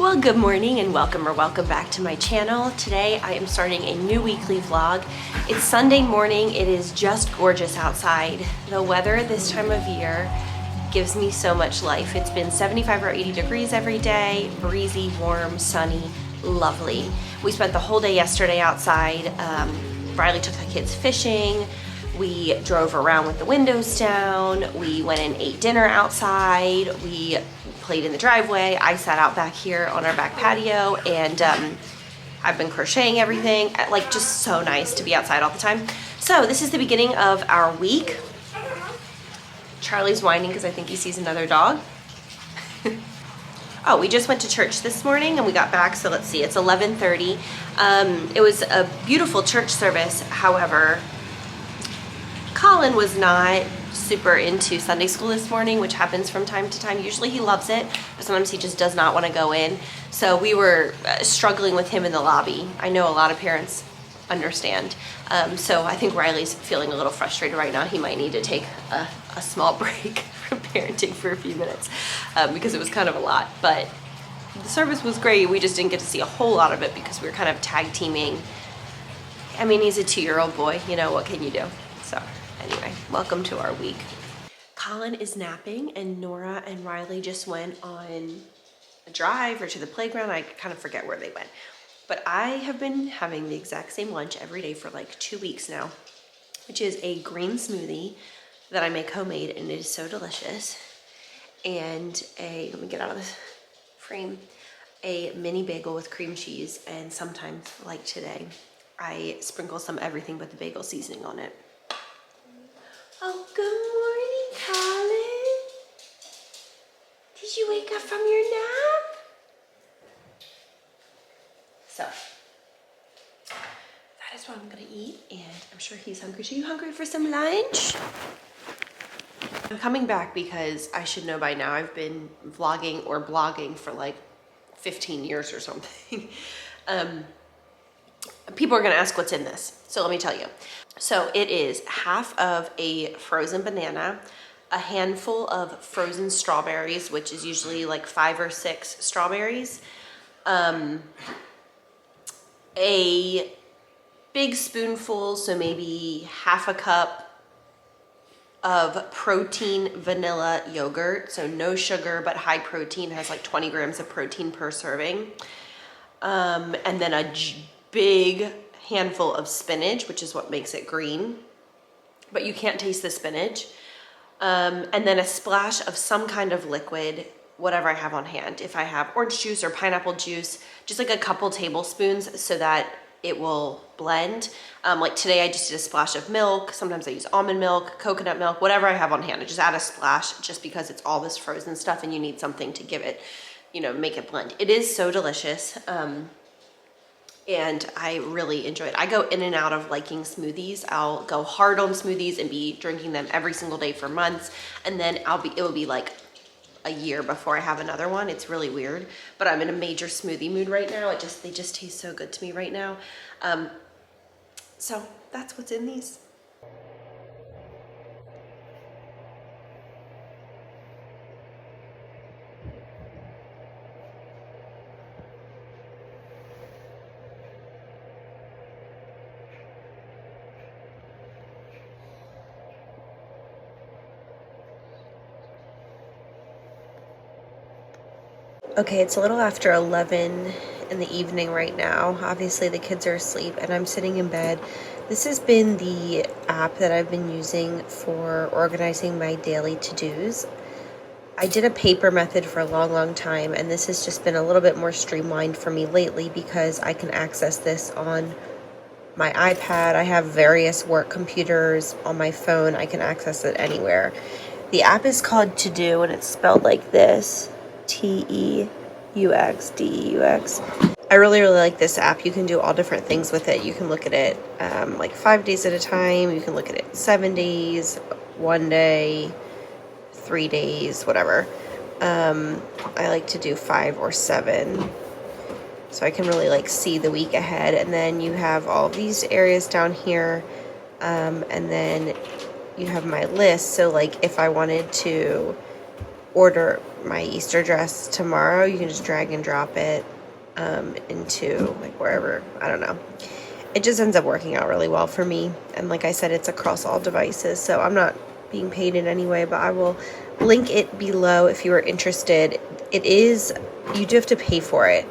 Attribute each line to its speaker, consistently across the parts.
Speaker 1: Well, good morning and welcome back to my channel. Today I am starting a new weekly vlog. It's Sunday morning. It is just gorgeous outside. The weather this time of year gives me so much life. It's been 75 or 80 degrees every day, breezy, warm, sunny, lovely. We spent the whole day yesterday outside. Riley took the kids fishing. We drove around with the windows down. We went and ate dinner outside. We played in the driveway. I sat out back here on our back patio, and I've been crocheting everything. Like, just so nice to be outside all the time. So this is the beginning of our week. Charlie's whining because I think he sees another dog. Oh, we just went to church this morning and we got back, so let's see, it's 11:30. It was a beautiful church service. However, Colin was not super into Sunday school this morning, which happens from time to time. Usually he loves it, but sometimes he just does not want to go in. So we were struggling with him in the lobby. I know a lot of parents understand. So I think Riley's feeling a little frustrated right now. He might need to take a small break from parenting for a few minutes because it was kind of a lot. But the service was great. We just didn't get to see a whole lot of it because we were kind of tag teaming. I mean, he's a 2-year-old boy. You know, what can you do? So anyway, welcome to our week. Colin is napping and Nora and Riley just went on a drive or to the playground. I kind of forget where they went. But I have been having the exact same lunch every day for like 2 weeks now, which is a green smoothie that I make homemade, and it is so delicious. And let me get out of this frame, a mini bagel with cream cheese, and sometimes, like today, I sprinkle some everything but the bagel seasoning on it. Oh, good morning, Colin. Did you wake up from your nap? So, that is what I'm gonna eat, and I'm sure he's hungry. Are you hungry for some lunch? I'm coming back because I should know by now I've been vlogging or blogging for like 15 years or something. People are gonna ask what's in this, so let me tell you. So it is half of a frozen banana, a handful of frozen strawberries, which is usually like 5 or 6 strawberries, a big spoonful, so maybe half a cup of protein vanilla yogurt, so no sugar but high protein, has like 20 grams of protein per serving, and then a big handful of spinach, which is what makes it green, but you can't taste the spinach, and then a splash of some kind of liquid, whatever I have on hand. If I have orange juice or pineapple juice, just like a couple tablespoons so that it will blend. Like today I just did a splash of milk. Sometimes I use almond milk, coconut milk, whatever I have on hand. I just add a splash just because it's all this frozen stuff and you need something to give it, you know, make it blend. It is so delicious. And I really enjoy it. I go in and out of liking smoothies. I'll go hard on smoothies and be drinking them every single day for months. And then it will be like a year before I have another one. It's really weird, but I'm in a major smoothie mood right now. They just taste so good to me right now. So that's what's in these. Okay, it's a little after 11 in the evening right now. Obviously the kids are asleep and I'm sitting in bed. This has been the app that I've been using for organizing my daily to-dos. I did a paper method for a long time, and this has just been a little bit more streamlined for me lately because I can access this on my iPad. I have various work computers on my phone. I can access it anywhere. The app is called To Do, and it's spelled like this. Teux, Deux. I really like this app. You can do all different things with it. You can look at it like 5 days at a time. You can look at it 7 days, 1 day, 3 days, whatever. I like to do 5 or 7. So I can really like see the week ahead. And then you have all these areas down here. And then you have my list. So like if I wanted to order my Easter dress tomorrow. You can just drag and drop it into like wherever, I don't know. It just ends up working out really well for me. And like I said, it's across all devices, so I'm not being paid in any way, but I will link it below if you are interested. It is, you do have to pay for it.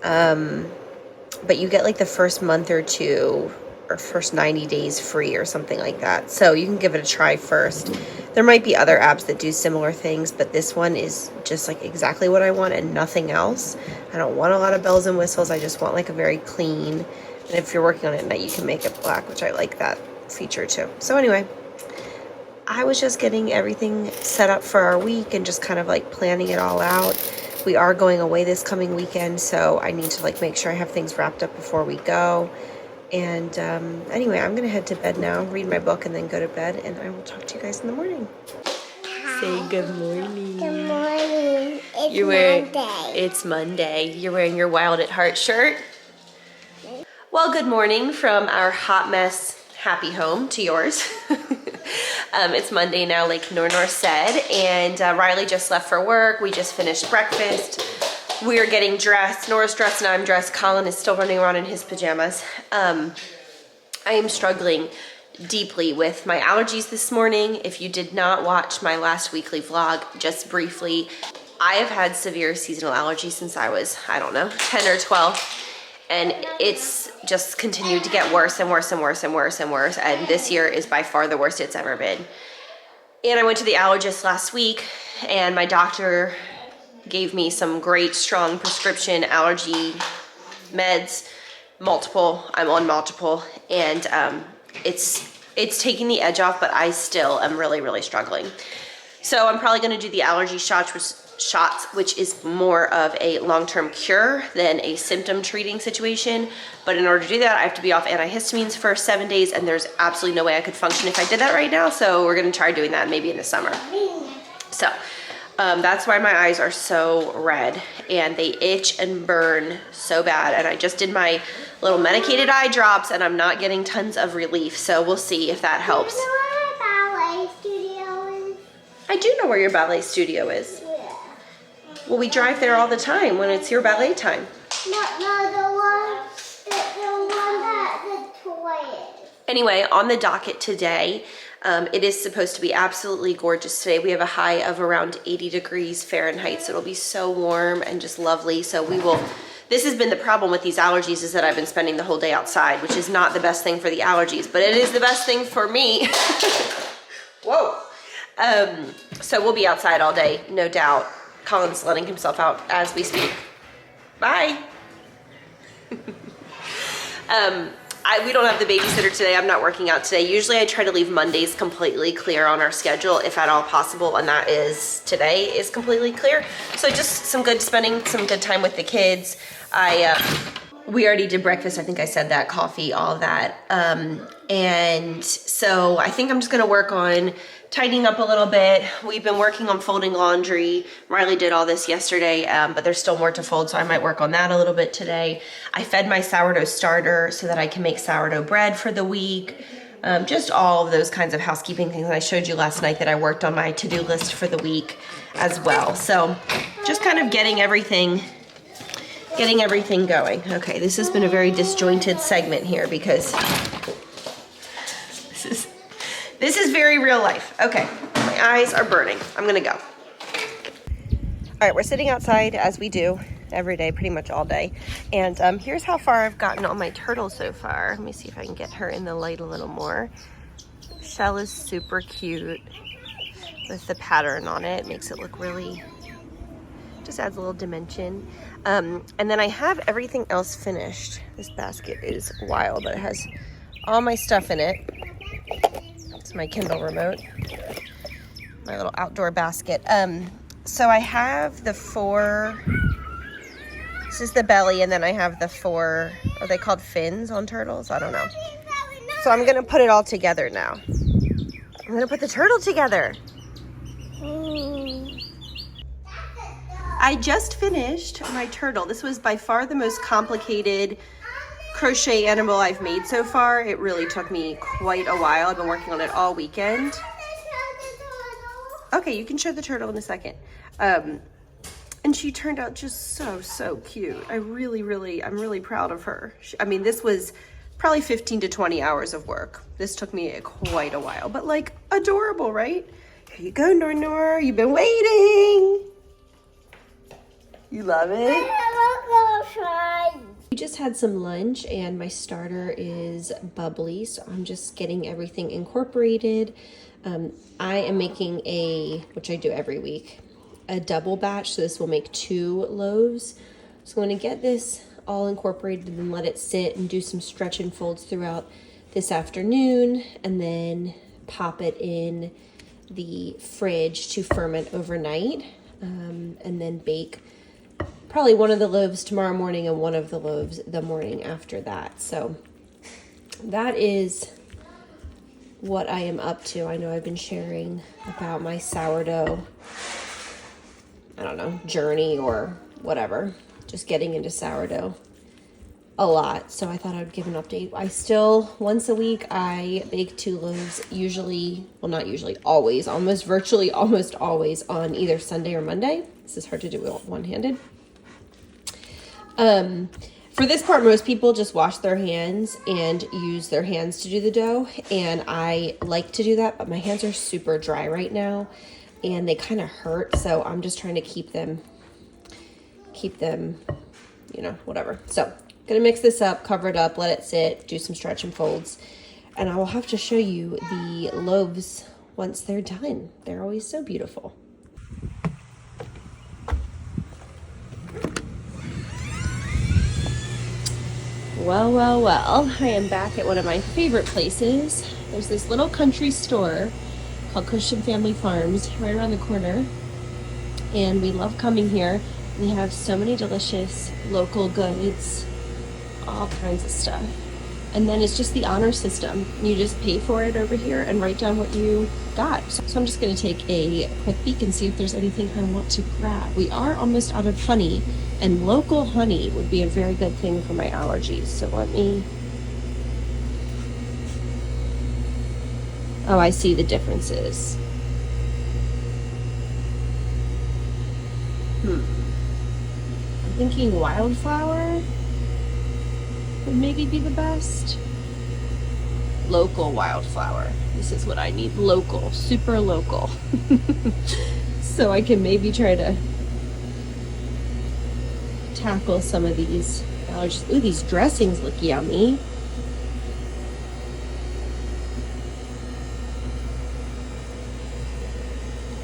Speaker 1: But you get like the first month or two or first 90 days free or something like that. So you can give it a try first. There might be other apps that do similar things, but this one is just like exactly what I want and nothing else. I don't want a lot of bells and whistles. I just want like a very clean, and if you're working on it at night, you can make it black, which I like that feature too. So anyway, I was just getting everything set up for our week and just kind of like planning it all out. We are going away this coming weekend, so I need to like make sure I have things wrapped up before we go. And anyway, I'm gonna head to bed now, read my book, and then go to bed, and I will talk to you guys in the morning. Hi. Say good morning.
Speaker 2: Good morning. It's Monday.
Speaker 1: It's Monday. You're wearing your Wild at Heart shirt? Well, good morning from our hot mess happy home to yours. It's Monday now, like Nor said, and Riley just left for work. We just finished breakfast. We are getting dressed. Nora's dressed and I'm dressed. Colin is still running around in his pajamas. I am struggling deeply with my allergies this morning. If you did not watch my last weekly vlog, just briefly, I have had severe seasonal allergies since I was, I don't know, 10 or 12. And it's just continued to get worse and worse and worse and worse and worse. And this year is by far the worst it's ever been. And I went to the allergist last week, and my doctor gave me some great strong prescription allergy meds, multiple. I'm on multiple, and it's taking the edge off, but I still am really, really struggling. So I'm probably going to do the allergy shots, which is more of a long-term cure than a symptom treating situation. But in order to do that, I have to be off antihistamines for 7 days, and there's absolutely no way I could function if I did that right now. So we're going to try doing that maybe in the summer. So that's why my eyes are so red, and they itch and burn so bad. And I just did my little medicated eye drops, and I'm not getting tons of relief. So we'll see if that helps.
Speaker 2: Do you know where my ballet studio is?
Speaker 1: I do know where your ballet studio is.
Speaker 2: Yeah.
Speaker 1: Well, we drive there all the time when it's your ballet time.
Speaker 2: No, the one that the toy is.
Speaker 1: Anyway, on the docket today, it is supposed to be absolutely gorgeous today. We have a high of around 80 degrees Fahrenheit, so it'll be so warm and just lovely. So we will, this has been the problem with these allergies, is that I've been spending the whole day outside, which is not the best thing for the allergies, but it is the best thing for me. Whoa. So we'll be outside all day, no doubt. Colin's letting himself out as we speak. Bye. We don't have the babysitter today. I'm not working out today. Usually I try to leave Mondays completely clear on our schedule, if at all possible, and that is, today is completely clear. So just spending some good time with the kids. We already did breakfast. I think I said that, coffee, all of that. And so I think I'm just gonna work on tidying up a little bit. We've been working on folding laundry. Riley did all this yesterday, but there's still more to fold, so I might work on that a little bit today. I fed my sourdough starter so that I can make sourdough bread for the week. Just all of those kinds of housekeeping things. And I showed you last night that I worked on my to-do list for the week as well. So just kind of getting everything going. Okay, this has been a very disjointed segment here because this is very real life. Okay, my eyes are burning. I'm gonna go. All right, we're sitting outside as we do every day, pretty much all day. And here's how far I've gotten on my turtle so far. Let me see if I can get her in the light a little more. Shell is super cute with the pattern on it. Makes it look really, just adds a little dimension. And then I have everything else finished. This basket is wild, but it has all my stuff in it. It's my Kindle remote, my little outdoor basket. So I have the 4, this is the belly, and then I have the 4, are they called fins on turtles? I don't know. So I'm gonna put it all together now. I'm gonna put the turtle together. I just finished my turtle. This was by far the most complicated crochet animal I've made so far. It really took me quite a while. I've been working on it all weekend. Okay, you can show the turtle in a second. And she turned out just so cute. I'm really proud of her. I mean, this was probably 15 to 20 hours of work. This took me quite a while, but like adorable, right? Here you go, Nor. You've been waiting. You love it? We just had some lunch and my starter is bubbly, so I'm just getting everything incorporated. I am making which I do every week, a double batch, so this will make 2 loaves. So I'm going to get this all incorporated and let it sit and do some stretch and folds throughout this afternoon, and then pop it in the fridge to ferment overnight, and then bake probably one of the loaves tomorrow morning and one of the loaves the morning after that. So that is what I am up to. I know I've been sharing about my sourdough, I don't know, journey or whatever, just getting into sourdough a lot. So I thought I would give an update. I still, once a week, I bake 2 loaves, usually, well, not usually, always, almost always on either Sunday or Monday. This is hard to do one-handed. For this part, most people just wash their hands and use their hands to do the dough. And I like to do that, but my hands are super dry right now and they kind of hurt. So I'm just trying to keep them, you know, whatever. So gonna mix this up, cover it up, let it sit, do some stretch and folds. And I will have to show you the loaves once they're done. They're always so beautiful. Well, I am back at one of my favorite places. There's this little country store called Christian Family Farms right around the corner. And we love coming here. They have so many delicious local goods, all kinds of stuff. And then it's just the honor system. You just pay for it over here and write down what you got. So I'm just gonna take a quick peek and see if there's anything I want to grab. We are almost out of honey, and local honey would be a very good thing for my allergies. So let me, oh, I see the differences. I'm thinking wildflower would maybe be the best. Local wildflower. This is what I need. Local, super local. So I can maybe try to tackle some of these allergies. Ooh, these dressings look yummy.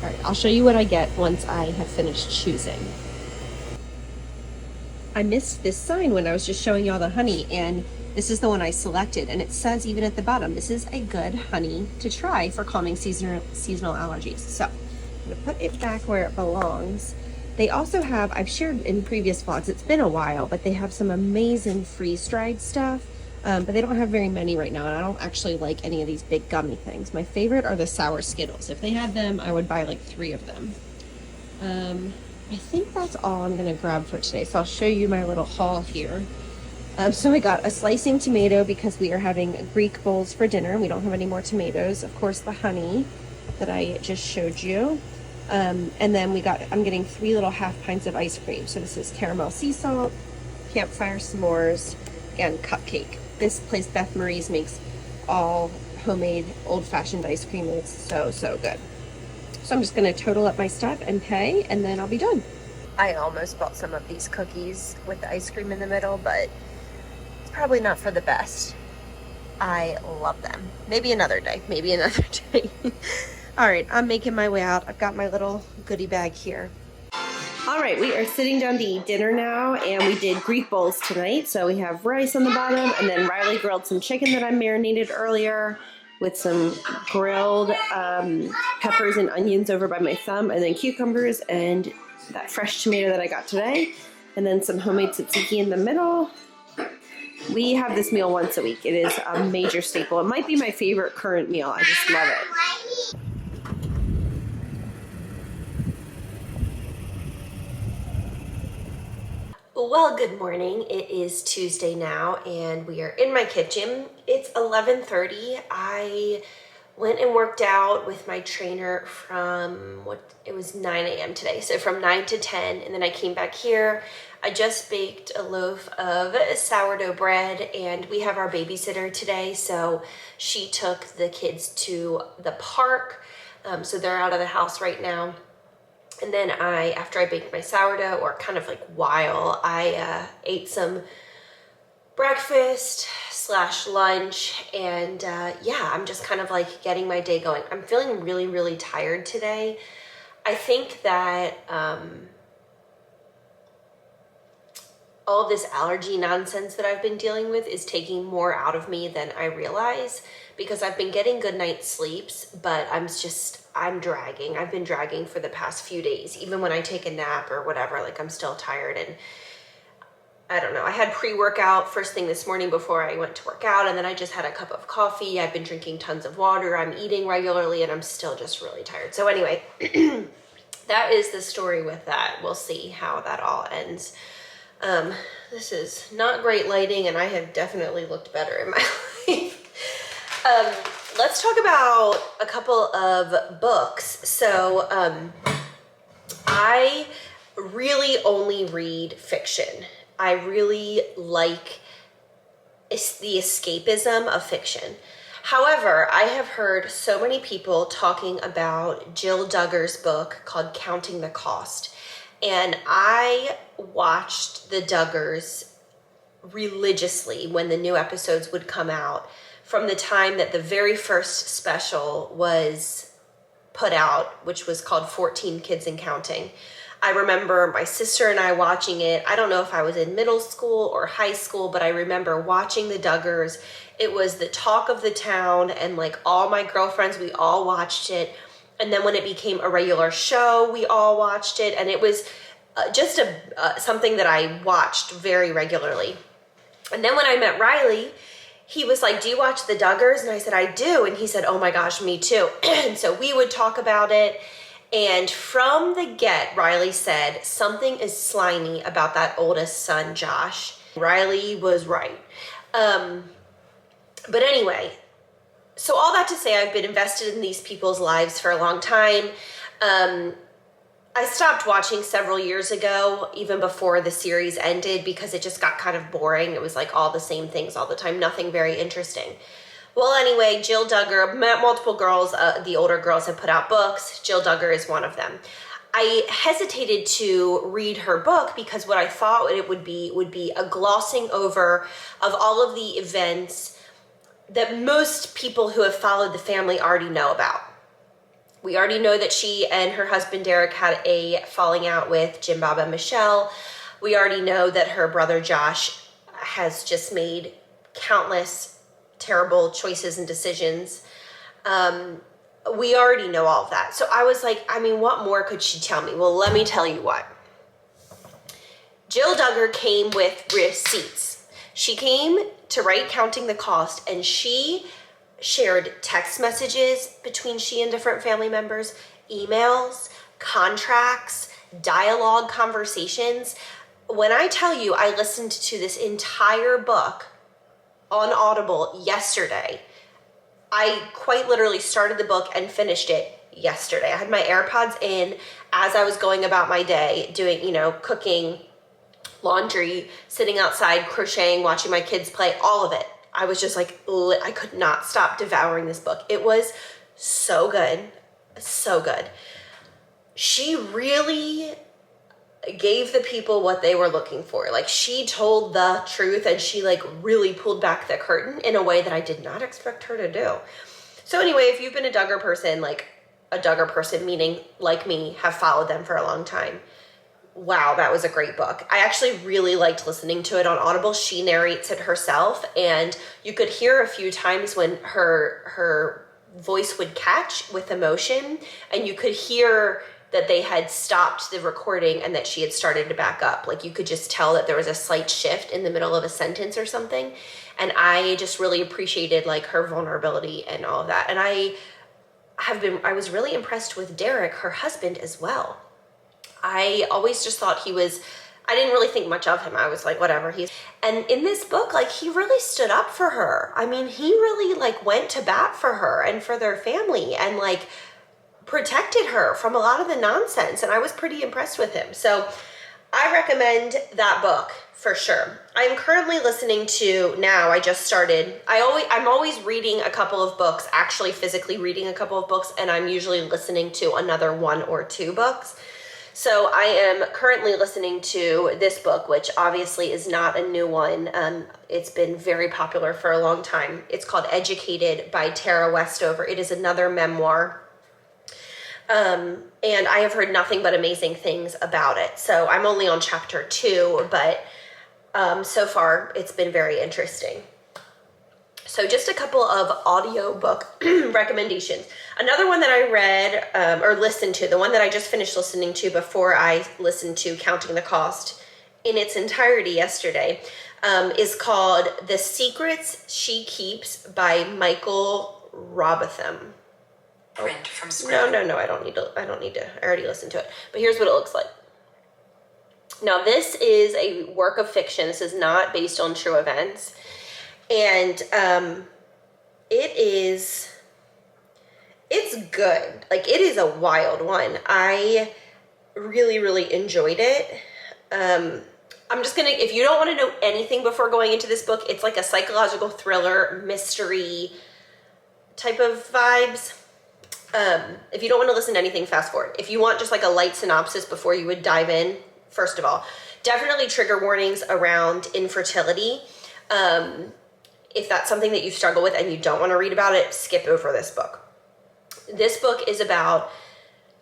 Speaker 1: All right, I'll show you what I get once I have finished choosing. I missed this sign when I was just showing y'all the honey, and this is the one I selected, and it says even at the bottom, this is a good honey to try for calming seasonal allergies. So I'm gonna put it back where it belongs. They also have, I've shared in previous vlogs, it's been a while, but they have some amazing freeze-dried stuff, but they don't have very many right now, and I don't actually like any of these big gummy things. My favorite are the sour Skittles. If they had them, I would buy like 3 of them. I think that's all I'm gonna grab for today. So I'll show you my little haul here. So I got a slicing tomato because we are having Greek bowls for dinner. We don't have any more tomatoes. Of course, the honey that I just showed you. And then I'm getting 3 little half pints of ice cream. So this is caramel sea salt, campfire s'mores, and cupcake. This place, Beth Marie's, makes all homemade old-fashioned ice cream, and it's so good. So I'm just gonna total up my stuff and pay, and then I'll be done. I almost bought some of these cookies with the ice cream in the middle, but it's probably not for the best. I love them. Maybe another day, All right, I'm making my way out. I've got my little goodie bag here. All right, we are sitting down to eat dinner now, and we did Greek bowls tonight. So we have rice on the bottom, and then Riley grilled some chicken that I marinated earlier with some grilled peppers and onions over by my thumb, and then cucumbers and that fresh tomato that I got today, and then some homemade tzatziki in the middle. We have this meal once a week. It is a major staple. It might be my favorite current meal. I just love it. Well, good morning. It is Tuesday now, and we are in my kitchen. It's 11:30. I Went and worked out with my trainer from it was 9 a.m. today. So from 9 to 10, and then I came back here. I just baked a loaf of sourdough bread, and we have our babysitter today. So she took the kids to the park. So they're out of the house right now. And then after I baked my sourdough, or kind of like while I ate some breakfast / lunch, and yeah, I'm just kind of like getting my day going. I'm feeling really, really tired today. I think that all of this allergy nonsense that I've been dealing with is taking more out of me than I realize, because I've been getting good night's sleeps, but I'm dragging. I've been dragging for the past few days. Even when I take a nap or whatever, like I'm still tired. And I don't know. I had pre-workout first thing this morning before I went to work out, and then I just had a cup of coffee. I've been drinking tons of water. I'm eating regularly, and I'm still just really tired. So anyway, that is the story with that. We'll see how that all ends. This is not great lighting, and I have definitely looked better in my life. Let's talk about a couple of books. So I really only read fiction. I really like the escapism of fiction. However, I have heard so many people talking about Jill Duggar's book called Counting the Cost. And I watched the Duggars religiously when the new episodes would come out, from the time that the very first special was put out, which was called 14 Kids and Counting. I remember my sister and I watching it. I don't know if I was in middle school or high school, but I remember watching the Duggars. It was the talk of the town, and like all my girlfriends, we all watched it. And then when it became a regular show, we all watched it. And it was just something that I watched very regularly. And then when I met Riley, he was like, "Do you watch the Duggars?" And I said, "I do." And he said, "Oh my gosh, me too." And so we would talk about it. And from the get, Riley said, something is slimy about that oldest son, Josh. Riley was right. But anyway, so all that to say, I've been invested in these people's lives for a long time. I stopped watching several years ago, even before the series ended, because it just got kind of boring. It was like all the same things all the time, nothing very interesting. Well, anyway, Jill Duggar, multiple girls, the older girls have put out books. Jill Duggar is one of them. I hesitated to read her book because what I thought it would be a glossing over of all of the events that most people who have followed the family already know about. We already know that she and her husband Derek had a falling out with Jim, Bob, and Michelle. We already know that her brother Josh has just made countless terrible choices and decisions. We already know all of that. So I was like, I mean, what more could she tell me? Well, let me tell you what. Jill Duggar came with receipts. She came to write Counting the Cost, and she shared text messages between she and different family members, emails, contracts, dialogue conversations. When I tell you I listened to this entire book on Audible yesterday, I quite literally started the book and finished it yesterday. I had my AirPods in as I was going about my day, doing, cooking, laundry, sitting outside, crocheting, watching my kids play, all of it. I was just like, I could not stop devouring this book. It was so good. So good. She really gave the people what they were looking for. Like, she told the truth, and she really pulled back the curtain in a way that I did not expect her to do. So anyway, if you've been a Duggar person, meaning like me, have followed them for a long time, wow, that was a great book. I actually really liked listening to it on Audible. She narrates it herself, and you could hear a few times when her voice would catch with emotion, and you could hear that they had stopped the recording and that she had started to back up. Like, you could just tell that there was a slight shift in the middle of a sentence or something. And I just really appreciated her vulnerability and all of that. And I was really impressed with Derek, her husband, as well. I always just thought he was I didn't really think much of him. I was like, whatever. And in this book, like, he really stood up for her. I mean, he really like went to bat for her and for their family and like protected her from a lot of the nonsense. And I was pretty impressed with him. So I recommend that book for sure. I'm currently listening to, now I just started, I'm always reading a couple of books, actually physically reading a couple of books, and I'm usually listening to another 1 or 2 books. So I am currently listening to this book, which obviously is not a new one. It's been very popular for a long time. It's called Educated by Tara Westover. It is another memoir. And I have heard nothing but amazing things about it. So I'm only on chapter 2, but so far it's been very interesting. So just a couple of audiobook recommendations. Another one that I read or listened to, the one that I just finished listening to before I listened to Counting the Cost in its entirety yesterday, is called The Secrets She Keeps by Michael Robotham.
Speaker 3: Print from
Speaker 1: No, I don't need to. I already listened to it. But here's what it looks like. Now, this is a work of fiction. This is not based on true events. And it's good. Like, it is a wild one. I really, really enjoyed it. I'm just gonna, if you don't want to know anything before going into this book, it's like a psychological thriller, mystery type of vibes. If you don't want to listen to anything, fast forward. If you want just like a light synopsis before you would dive in, first of all, definitely trigger warnings around infertility. If that's something that you struggle with and you don't want to read about it, skip over this book. This book is about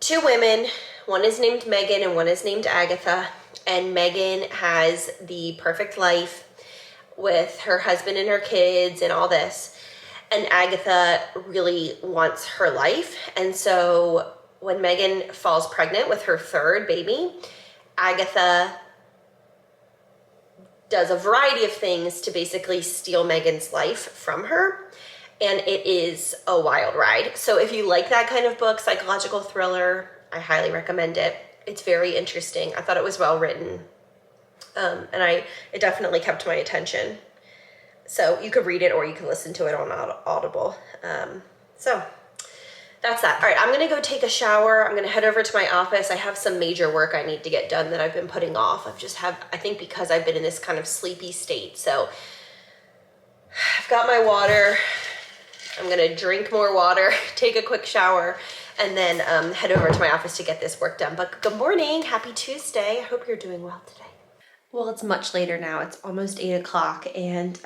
Speaker 1: 2 women. One is named Megan and one is named Agatha. And Megan has the perfect life with her husband and her kids and all this. And Agatha really wants her life. And so when Megan falls pregnant with her 3rd baby, Agatha does a variety of things to basically steal Megan's life from her. And it is a wild ride. So if you like that kind of book, psychological thriller, I highly recommend it. It's very interesting. I thought it was well written. And it definitely kept my attention. So you could read it or you could listen to it on Audible. So that's that. All right, I'm going to go take a shower. I'm going to head over to my office. I have some major work I need to get done that I've been putting off. I think because I've been in this kind of sleepy state. So I've got my water. I'm going to drink more water, take a quick shower, and then head over to my office to get this work done. But good morning. Happy Tuesday. I hope you're doing well today. Well, it's much later now. It's almost 8 o'clock, and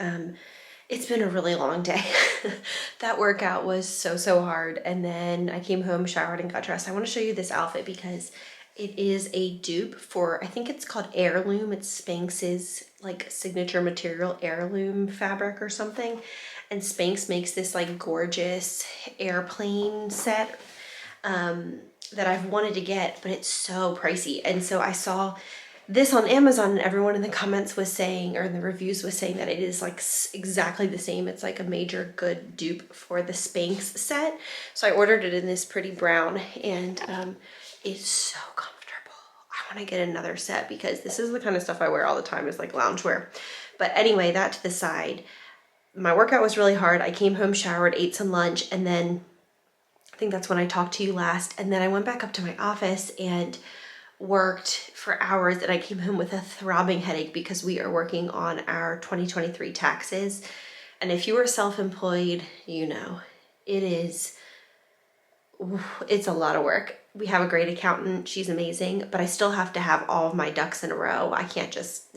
Speaker 1: it's been a really long day. That workout was so hard, and then I came home, showered, and got dressed. I want to show you this outfit because it is a dupe for, I think it's called Heirloom. It's Spanx's like signature material, Heirloom fabric or something. And Spanx makes this like gorgeous airplane set that I've wanted to get, but it's so pricey. And so I saw this on Amazon and everyone in the comments was saying, or in the reviews was saying that it is like exactly the same. It's like a major good dupe for the Spanx set. So I ordered it in this pretty brown and it's so comfortable. I want to get another set because this is the kind of stuff I wear all the time, is like loungewear. But anyway, that to the side. My workout was really hard. I came home, showered, ate some lunch, and then I think that's when I talked to you last. And then I went back up to my office and worked for hours, and I came home with a throbbing headache because we are working on our 2023 taxes. And if you are self-employed, you know, it's a lot of work. We have a great accountant. She's amazing, but I still have to have all of my ducks in a row. I can't just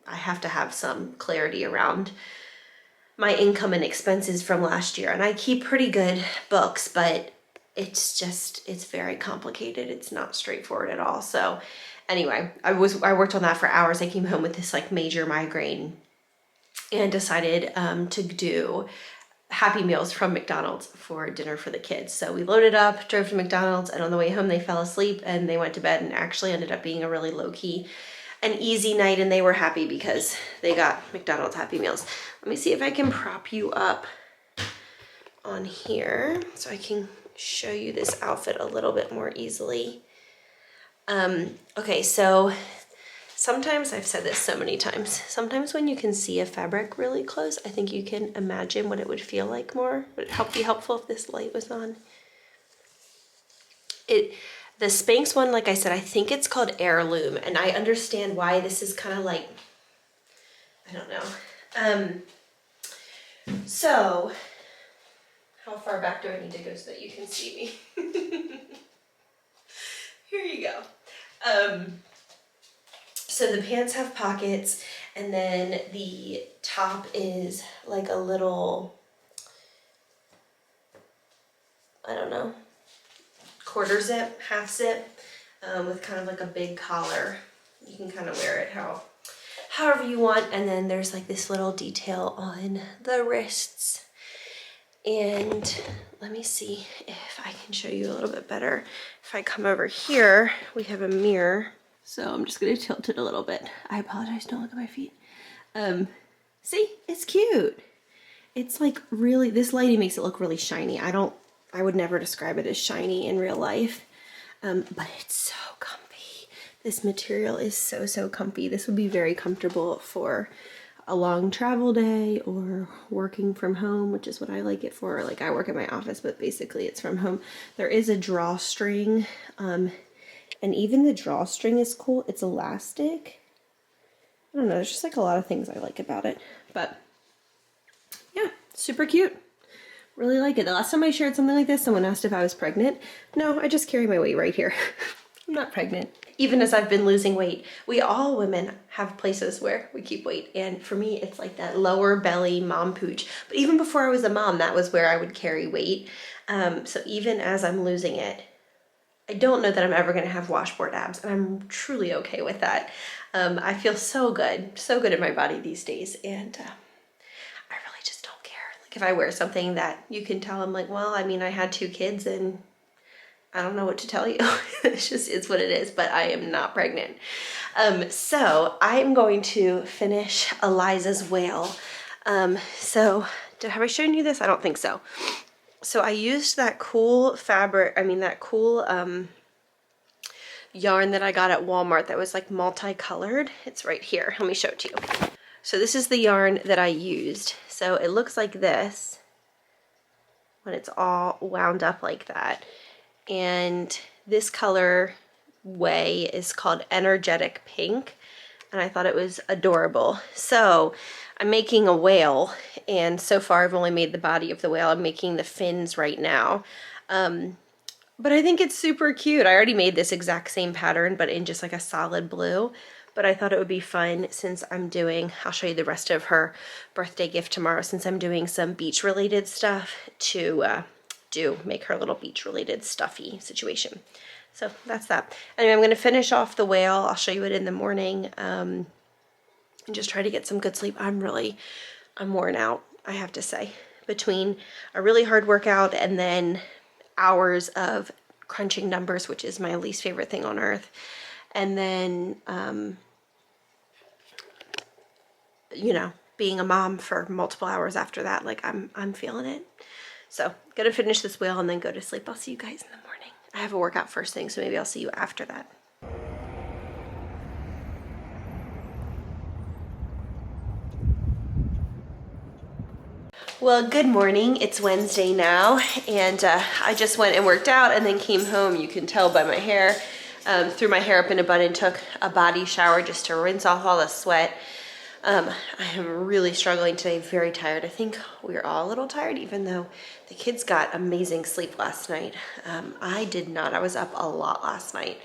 Speaker 1: I have to have some clarity around my income and expenses from last year. And I keep pretty good books, but it's very complicated. It's not straightforward at all. So anyway, I worked on that for hours. I came home with this like major migraine and decided to do Happy Meals from McDonald's for dinner for the kids. So we loaded up, drove to McDonald's, and on the way home they fell asleep and they went to bed, and actually ended up being a really low-key and easy night, and they were happy because they got McDonald's Happy Meals. Let me see if I can prop you up on here so I can show you this outfit a little bit more easily. Okay, so Sometimes, I've said this so many times, sometimes when you can see a fabric really close, I think you can imagine what it would feel like more. Would it be helpful if this light was on? The Spanx one, like I said, I think it's called Heirloom, and I understand why this is kind of like, I don't know. So, how far back do I need to go so that you can see me? Here you go. So the pants have pockets, and then the top is like a little, I don't know, quarter zip, half zip, with kind of like a big collar. You can kind of wear it however you want. And then there's like this little detail on the wrists. And let me see if I can show you a little bit better. If I come over here, we have a mirror. So I'm just gonna tilt it a little bit. I apologize, don't look at my feet. See, it's cute. It's like really, this lighting makes it look really shiny. I would never describe it as shiny in real life, but it's so comfy. This material is so comfy. This would be very comfortable for a long travel day or working from home, which is what I like it for. Like I work at my office, but basically it's from home. There is a drawstring, and even the drawstring is cool. It's elastic. I don't know, there's just like a lot of things I like about it. But yeah, super cute. Really like it. The last time I shared something like this, someone asked if I was pregnant. No, I just carry my weight right here. I'm not pregnant. Even as I've been losing weight, we all women have places where we keep weight. And for me, it's like that lower belly mom pooch. But even before I was a mom, that was where I would carry weight. So even as I'm losing it, I don't know that I'm ever going to have washboard abs, and I'm truly okay with that. I feel so good in my body these days, and I really just don't care. Like if I wear something that you can tell, I'm like, well, I mean, I had 2 kids, and I don't know what to tell you. It's what it is, but I am not pregnant. So I'm going to finish Eliza's whale. So have I shown you this? I don't think so. So I used that cool fabric, that cool yarn that I got at Walmart that was like multicolored. It's right here. Let me show it to you. So this is the yarn that I used. So it looks like this when it's all wound up like that. And this color way is called Energetic Pink. And I thought it was adorable. So I'm making a whale, and so far I've only made the body of the whale. I'm making the fins right now. But I think it's super cute. I already made this exact same pattern, but in just like a solid blue. But I thought it would be fun since I'm doing, I'll show you the rest of her birthday gift tomorrow, since I'm doing some beach related stuff to make her a little beach related stuffy situation. So that's that. Anyway, I'm going to finish off the whale. I'll show you it in the morning. And just try to get some good sleep. I'm worn out, I have to say, between a really hard workout and then hours of crunching numbers, which is my least favorite thing on earth. And then, being a mom for multiple hours after that, like I'm feeling it. So gonna finish this wheel and then go to sleep. I'll see you guys in the morning. I have a workout first thing, so maybe I'll see you after that. Well, good morning. It's Wednesday now, and I just went and worked out and then came home. You can tell by my hair. Threw my hair up in a bun and took a body shower just to rinse off all the sweat. I am really struggling today, very tired. I think we're all a little tired, even though the kids got amazing sleep last night. I did not. I was up a lot last night.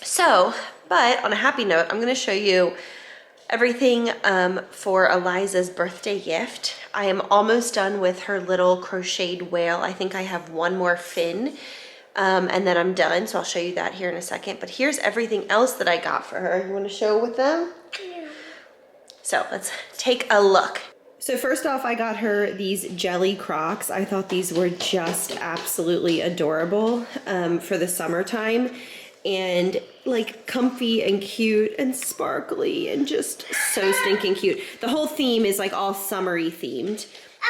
Speaker 1: So, but on a happy note, I'm going to show you everything for Eliza's birthday gift. I am almost done with her little crocheted whale. I think I have one more fin. And then I'm done, so I'll show you that here in a second. But here's everything else that I got for her. You want to show with them? Yeah. So let's take a look. So first off, I got her these jelly Crocs. I thought these were just absolutely adorable for the summertime. And like comfy and cute and sparkly and just so stinking cute. The whole theme is like all summery themed.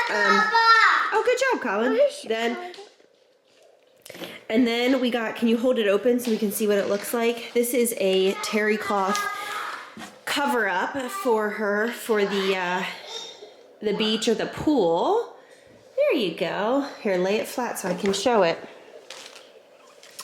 Speaker 1: Oh, good job, Colin. Then And then we got, can you hold it open so we can see what it looks like? This is a terry cloth cover up for her for the beach or the pool. There you go. Here, lay it flat so I can show it.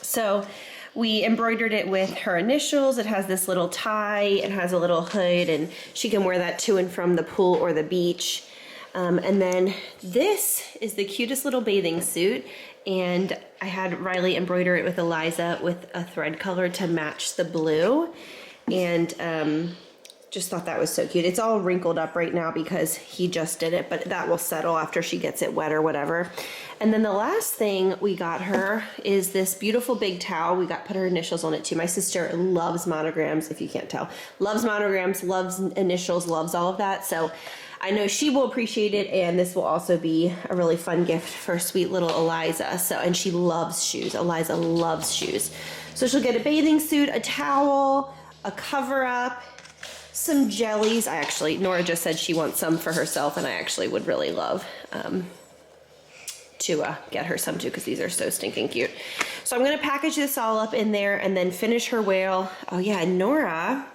Speaker 1: So we embroidered it with her initials. It has this little tie. It has a little hood, and she can wear that to and from the pool or the beach. And then this is the cutest little bathing suit. And I had Riley embroider it with Eliza with a thread color to match the blue. And just thought that was so cute. It's all wrinkled up right now because he just did it, but that will settle after she gets it wet or whatever. And then the last thing we got her is this beautiful big towel. We put her initials on it too. My sister loves monograms, if you can't tell. Loves monograms, loves initials, loves all of that. So I know she will appreciate it, and this will also be a really fun gift for sweet little Eliza. So, and she loves shoes. Eliza loves shoes. So she'll get a bathing suit, a towel, a cover up, some jellies. Nora just said she wants some for herself, and I actually would really love to get her some too, because these are so stinking cute. So I'm gonna package this all up in there and then finish her whale. Oh yeah, and Nora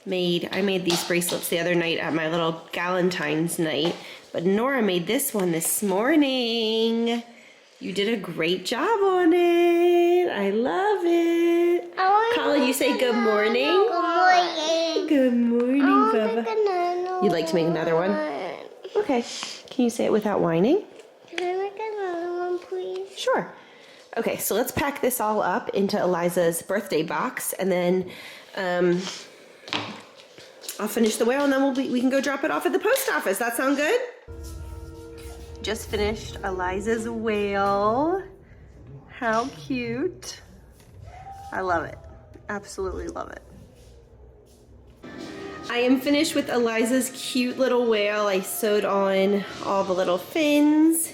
Speaker 1: I made these bracelets the other night at my little Galentine's night, but Nora made this one this morning. You did a great job on it. I love it. Colin, you say good morning. Good morning, Bubba. You'd like to make another one? Okay. Can you say it without whining?
Speaker 2: Can I make another one, please?
Speaker 1: Sure. Okay, so let's pack this all up into Eliza's birthday box, and then I'll finish the whale, and then we can go drop it off at the post office. That sound good? Just finished Eliza's whale. How cute. I love it. Absolutely love it. I am finished with Eliza's cute little whale. I sewed on all the little fins,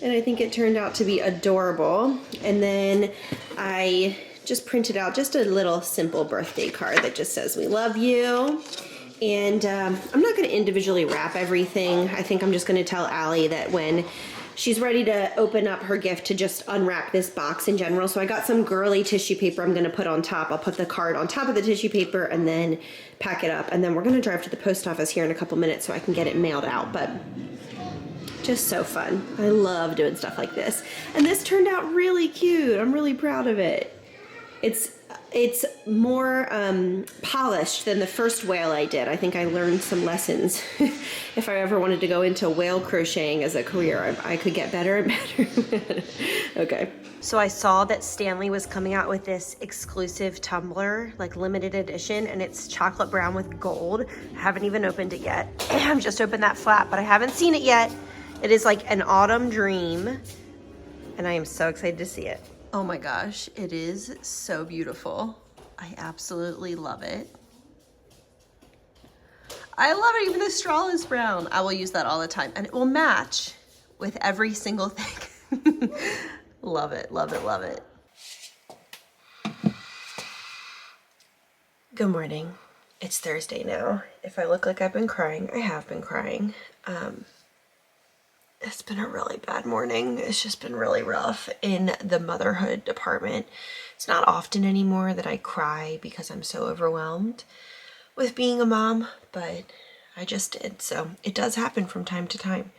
Speaker 1: and I think it turned out to be adorable. And then I just printed out just a little simple birthday card that just says, "We love you." And I'm not going to individually wrap everything. I think I'm just going to tell Allie that when she's ready to open up her gift, to just unwrap this box in general. So I got some girly tissue paper I'm going to put on top. I'll put the card on top of the tissue paper and then pack it up. And then we're going to drive to the post office here in a couple minutes so I can get it mailed out. But just so fun. I love doing stuff like this. And this turned out really cute. I'm really proud of it. It's more polished than the first whale I did. I think I learned some lessons. If I ever wanted to go into whale crocheting as a career, I could get better and better. Okay. So I saw that Stanley was coming out with this exclusive tumbler, like limited edition, and it's chocolate brown with gold. I haven't even opened it yet. I've just opened that flap, but I haven't seen it yet. It is like an autumn dream, and I am so excited to see it. Oh my gosh, it is so beautiful. I absolutely love it. I love it, even the straw is brown. I will use that all the time, and it will match with every single thing. Love it, love it, love it. Good morning. It's Thursday now. If I look like I've been crying, I have been crying. It's been a really bad morning. It's just been really rough in the motherhood department. It's not often anymore that I cry because I'm so overwhelmed with being a mom, but I just did. So it does happen from time to time.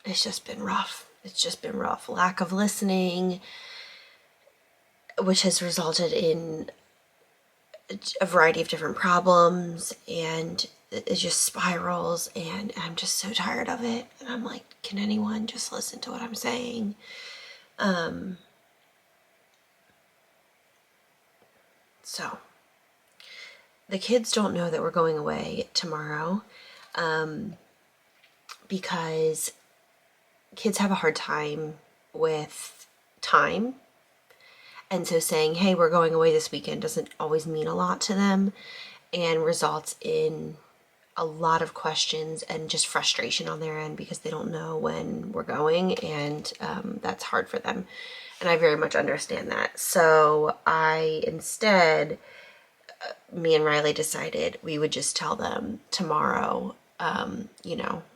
Speaker 1: It's just been rough. It's just been rough. Lack of listening, which has resulted in a variety of different problems, and it just spirals, and I'm just so tired of it. And I'm like, can anyone just listen to what I'm saying? So the kids don't know that we're going away tomorrow, because kids have a hard time with time. And so saying, hey, we're going away this weekend doesn't always mean a lot to them, and results in a lot of questions and just frustration on their end because they don't know when we're going, and that's hard for them. And I very much understand that. So instead, me and Riley decided we would just tell them tomorrow, an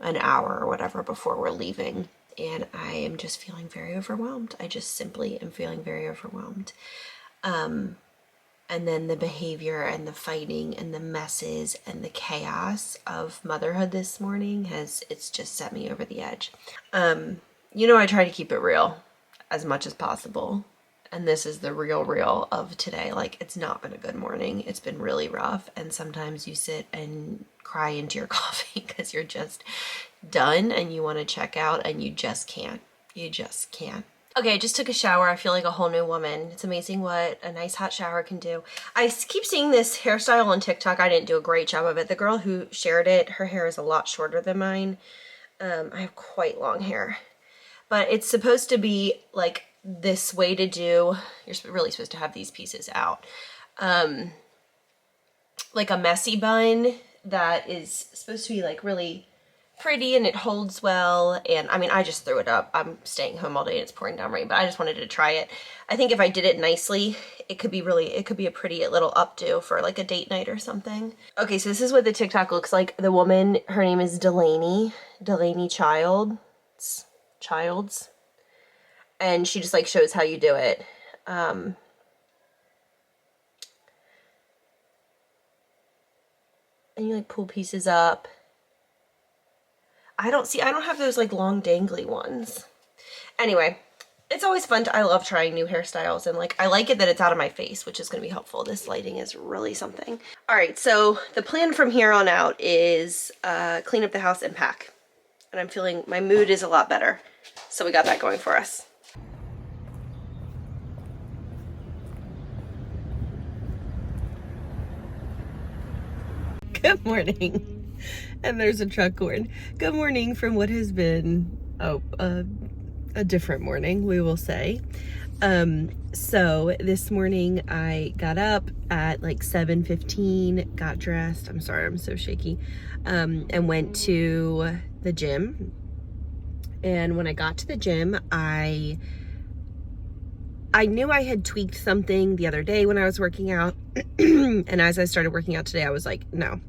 Speaker 1: hour or whatever before we're leaving. and I am just feeling very overwhelmed. I just simply am feeling very overwhelmed. And then the behavior and the fighting and the messes and the chaos of motherhood this morning it's just set me over the edge. You know, I try to keep it real as much as possible. And this is the real of today. Like, it's not been a good morning. It's been really rough. And sometimes you sit and cry into your coffee because you're just done and you want to check out and you just can't. You just can't. Okay, I just took a shower. I feel like a whole new woman. It's amazing what a nice hot shower can do. I keep seeing this hairstyle on TikTok. I didn't do a great job of it. The girl who shared it, her hair is a lot shorter than mine. I have quite long hair. But it's supposed to be like this way to do, you're really supposed to have these pieces out. Like a messy bun that is supposed to be like really pretty and it holds well. And I mean, I just threw it up. I'm staying home all day and it's pouring down rain, but I just wanted to try it. I think if I did it nicely, it could be a pretty little updo for like a date night or something. Okay, so this is what the TikTok looks like. The woman, her name is Delaney Childs. And she just like shows how you do it. And you like pull pieces up. I don't have those like long dangly ones. Anyway, it's always fun. I love trying new hairstyles, and like I like it that it's out of my face, which is going to be helpful. This lighting is really something. All right, so the plan from here on out is clean up the house and pack. And I'm feeling my mood is a lot better. So we got that going for us. Good morning. And there's a truck horn. Good morning from what has been a different morning, we will say. So this morning I got up at like 7:15, got dressed. I'm sorry, I'm so shaky. And went to the gym. And when I got to the gym, I knew I had tweaked something the other day when I was working out. And as I started working out today, I was like, no.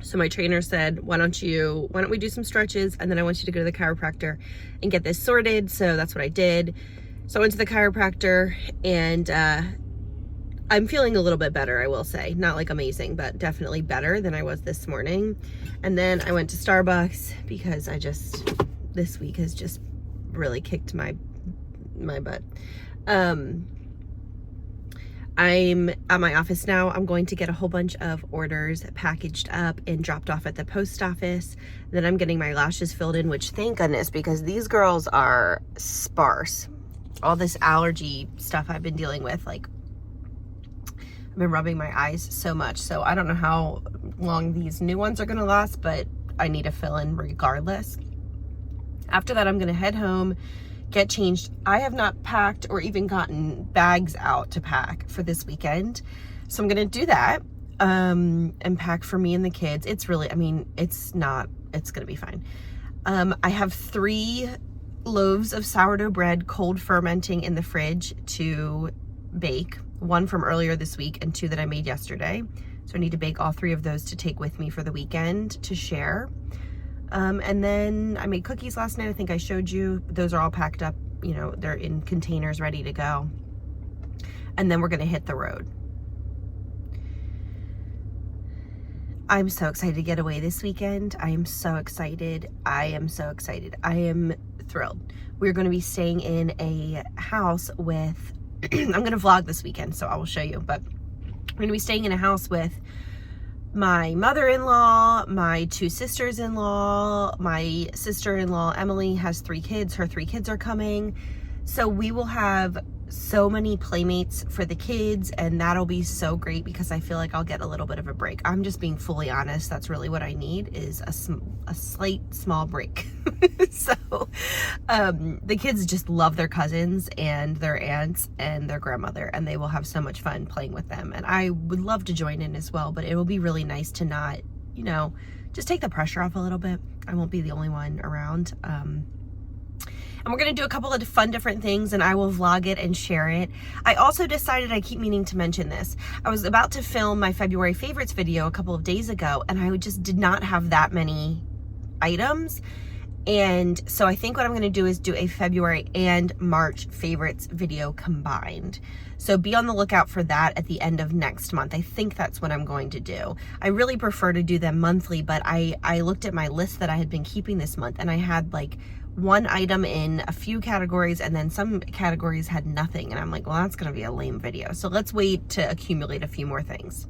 Speaker 1: So my trainer said, why don't we do some stretches? And then I want you to go to the chiropractor and get this sorted. So that's what I did. So I went to the chiropractor, and I'm feeling a little bit better, I will say. Not like amazing, but definitely better than I was this morning. And then I went to Starbucks because this week has just really kicked my butt. I'm at my office now. I'm going to get a whole bunch of orders packaged up and dropped off at the post office. Then I'm getting my lashes filled in, which thank goodness, because these girls are sparse. All this allergy stuff I've been dealing with, like I've been rubbing my eyes so much. So I don't know how long these new ones are going to last, but I need a fill in regardless. After that, I'm going to head home, get changed. I have not packed or even gotten bags out to pack for this weekend. So I'm going to do that and pack for me and the kids. It's really, I mean, it's going to be fine. I have 3 loaves of sourdough bread cold fermenting in the fridge to bake. 1 from earlier this week and 2 that I made yesterday. So I need to bake all 3 of those to take with me for the weekend to share. And then I made cookies last night. I think I showed you. Those are all packed up. You know, they're in containers ready to go. And then we're going to hit the road. I'm so excited to get away this weekend. I am so excited. I am thrilled. We're going to be staying in a house with, I'm going to vlog this weekend, so I will show you, but we're going to be staying in a house with my mother-in-law, my 2 sisters-in-law, my sister-in-law, Emily, has 3 kids. Her 3 kids are coming. So we will have so many playmates for the kids, and that'll be so great because I feel like I'll get a little bit of a break. I'm just being fully honest. That's really what I need, is a slight small break. So the kids just love their cousins and their aunts and their grandmother, and they will have so much fun playing with them. And I would love to join in as well, but it will be really nice to not, you know, just take the pressure off a little bit. I won't be the only one around. And we're going to do a couple of fun different things, and I will vlog it and share it. I also decided, I keep meaning to mention this, I was about to film my February favorites video a couple of days ago, and I just did not have that many items. And so I think what I'm going to do is do a February and March favorites video combined. So be on the lookout for that at the end of next month. I think that's what I'm going to do. I really prefer to do them monthly, but I looked at my list that I had been keeping this month, and I had like one item in a few categories, and then some categories had nothing. And I'm like, well, that's going to be a lame video. So let's wait to accumulate a few more things.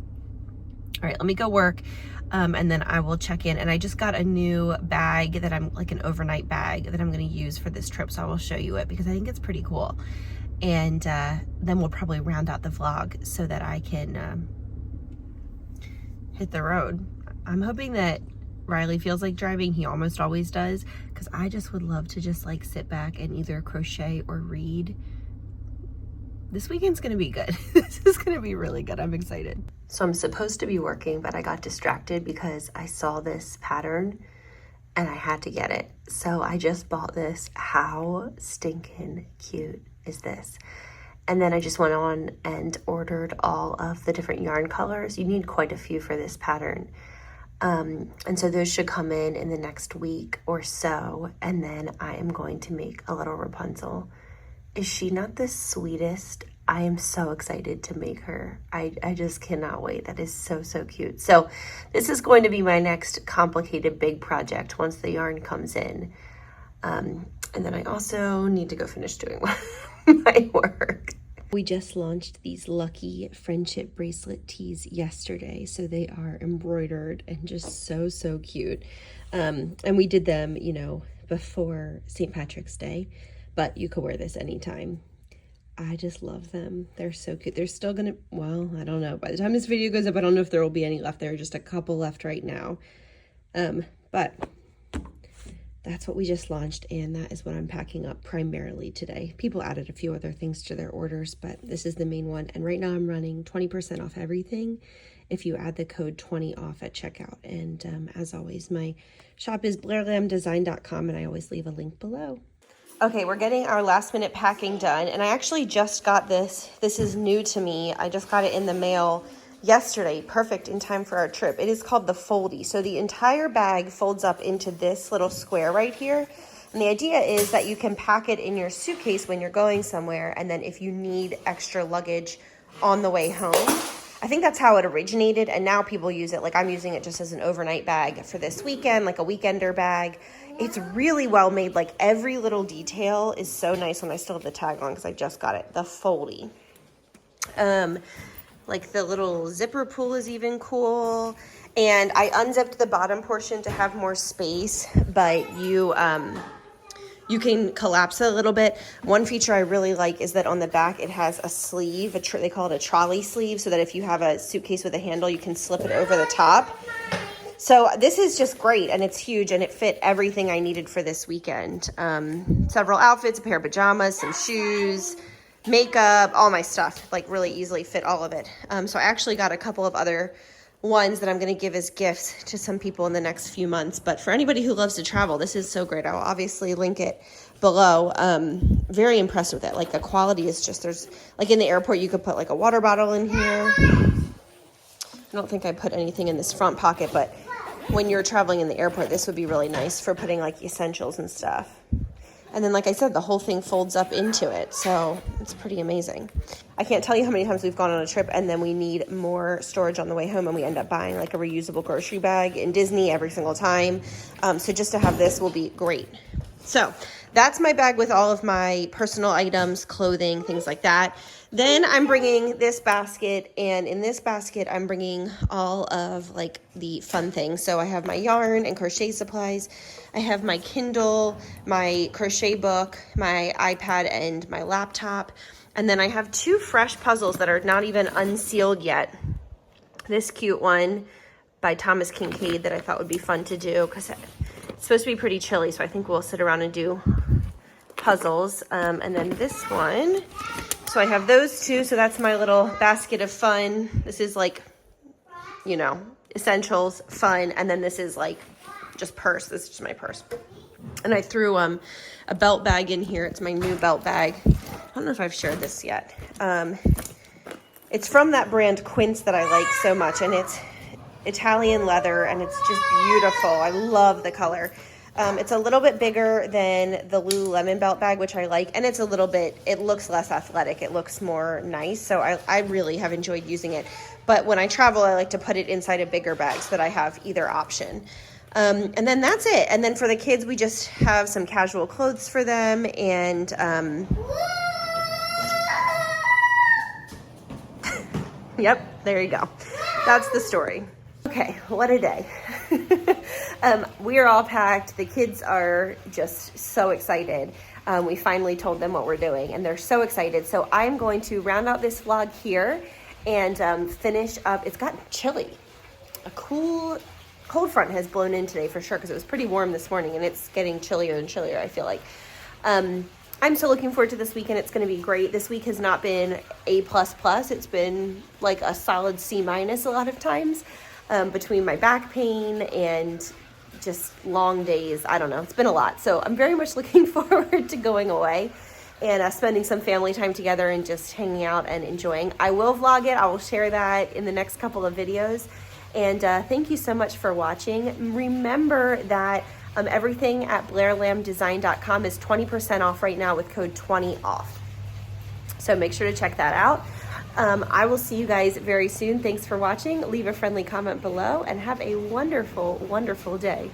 Speaker 1: All right, let me go work. And then I will check in. And I just got a new bag that I'm like an overnight bag that I'm going to use for this trip. So I will show you it because I think it's pretty cool. And then we'll probably round out the vlog so that I can hit the road. I'm hoping that Riley feels like driving. He almost always does, because I just would love to just like sit back and either crochet or read. This weekend's gonna be good. This is gonna be really good. I'm excited. So I'm supposed to be working, but I got distracted because I saw this pattern and I had to get it. So I just bought this. How stinking cute is this? And then I just went on and ordered all of the different yarn colors. You need quite a few for this pattern. And so those should come in the next week or so. And then I am going to make a little Rapunzel. Is she not the sweetest? I am so excited to make her. I just cannot wait. That is so, so cute. So this is going to be my next complicated big project once the yarn comes in. And then I also need to go finish doing my work. We just launched these lucky friendship bracelet tees yesterday. So they are embroidered and just so, so cute. And we did them, you know, before St. Patrick's Day. But you could wear this anytime. I just love them. They're so cute. They're still gonna, well, I don't know. By the time this video goes up, I don't know if there will be any left. There are just a couple left right now. But that's what we just launched, and that is what I'm packing up primarily today. People added a few other things to their orders, but this is the main one. And right now I'm running 20% off everything if you add the code 20 off at checkout. And as always, my shop is blairlambdesign.com, and I always leave a link below. Okay, we're getting our last minute packing done, and I actually just got this. This is new to me. I just got it in the mail yesterday, perfect in time for our trip. It is called the Foldy. So the entire bag folds up into this little square right here. And the idea is that you can pack it in your suitcase when you're going somewhere, and then if you need extra luggage on the way home. I think that's how it originated, and now people use it. Like I'm using it just as an overnight bag for this weekend, like a weekender bag. It's really well made. Like every little detail is so nice, and I still have the tag on because I just got it. The Foldy. Like the little zipper pull is even cool. And I unzipped the bottom portion to have more space, but you can collapse it a little bit. One feature I really like is that on the back it has a sleeve. They call it a trolley sleeve, so that if you have a suitcase with a handle, you can slip it over the top. So this is just great, and it's huge, and it fit everything I needed for this weekend. Several outfits, a pair of pajamas, some shoes, makeup, all my stuff, like really easily fit all of it. So I actually got a couple of other ones that I'm going to give as gifts to some people in the next few months. But for anybody who loves to travel, this is so great. I will obviously link it below. Very impressed with it. Like the quality is just, there's like in the airport, you could put like a water bottle in here. I don't think I put anything in this front pocket, but when you're traveling in the airport, this would be really nice for putting like essentials and stuff. And then, like I said, the whole thing folds up into it. So it's pretty amazing. I can't tell you how many times we've gone on a trip and then we need more storage on the way home, and we end up buying like a reusable grocery bag in Disney every single time. So just to have this will be great. So that's my bag with all of my personal items, clothing, things like that. Then I'm bringing this basket, and in this basket, I'm bringing all of like the fun things. So I have my yarn and crochet supplies. I have my Kindle, my crochet book, my iPad, and my laptop. And then I have two fresh puzzles that are not even unsealed yet. This cute one by Thomas Kincaid that I thought would be fun to do because it's supposed to be pretty chilly, so I think we'll sit around and do puzzles. And then this one. So I have those two. So that's my little basket of fun. This is like, you know, essentials, fun. And then this is like just purse. This is just my purse. And I threw a belt bag in here. It's my new belt bag. I don't know if I've shared this yet. It's from that brand Quince that I like so much. And it's Italian leather, and it's just beautiful. I love the color. It's a little bit bigger than the Lululemon belt bag, which I like, and it's a little bit, it looks less athletic. It looks more nice, so I really have enjoyed using it. But when I travel, I like to put it inside a bigger bag so that I have either option. And then that's it. And then for the kids, we just have some casual clothes for them, and yep, there you go. That's the story. Okay, what a day. We are all packed. The kids are just so excited. We finally told them what we're doing, and they're so excited. So I'm going to round out this vlog here and finish up. It's gotten chilly. A cold front has blown in today for sure, because it was pretty warm this morning, and it's getting chillier and chillier, I feel like. I'm so looking forward to this weekend. It's going to be great. This week has not been A++. It's been like a solid C- a lot of times, between my back pain and just long days. I don't know. It's been a lot. So I'm very much looking forward to going away and spending some family time together and just hanging out and enjoying. I will vlog it. I will share that in the next couple of videos. And thank you so much for watching. Remember that everything at blairlambdesign.com is 20% off right now with code 20OFF. So make sure to check that out. I will see you guys very soon. Thanks for watching. Leave a friendly comment below and have a wonderful, wonderful day.